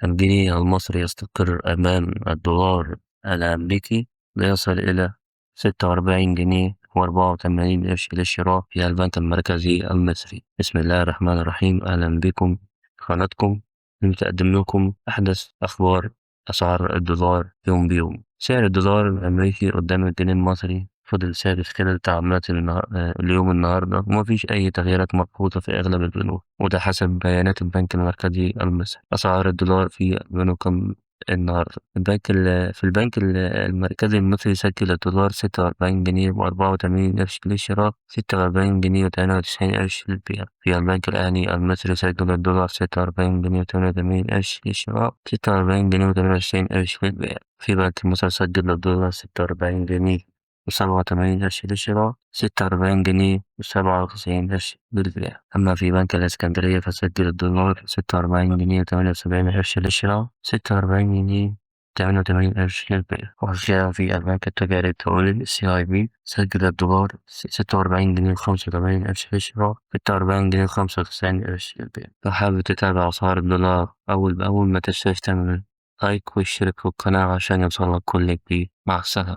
الجنيه المصري يستقر أمام الدولار الأمريكي ليصل إلى 46 جنيه و84 قرش للشراء في البنك المركزي المصري. بسم الله الرحمن الرحيم. أهلا بكم في قناتكم اللي بتقدم لكم أحدث أخبار أسعار الدولار يوم بيوم. سعر الدولار الأمريكي قدام الجنيه المصري فضل ثابت خلال تعاملات اليوم النهاردة، ومفيش أي تغييرات ملحوظة في أغلب البنوك، وده حسب بيانات البنك المركزي المصري. أسعار الدولار في البنوك النهاردة: في البنك المركزي المصري سجل الدولار 46 جنيه و84 قرش للشراء، 46 جنيه و98 قرش للبيع. في البنك الأهلي المصري سجل الدولار 46 جنيه و88 قرش للشراء، 46 جنيه و98 قرش للبيع. في بنك مصر سجل الدولار 46 جنيه و87 قرش للشراء، 46 جنيه و97 قرش للبيع. أما في بنك الإسكندرية فسجل الدولار 46 جنيه و78 قرش للشراء، 46 جنيه و88 قرش للبيع. وأخيرا في البنك التجاري الدولي CIB سجل الدولار 46 جنيه و85 قرش للشراء، 46 جنيه و95 قرش للبيع. لو حابب تتابع أسعار الدولار أول بأول، ما تنساش تعمل لايك واشترك في القناة عشان يوصلك كل جديد. مع السلامة.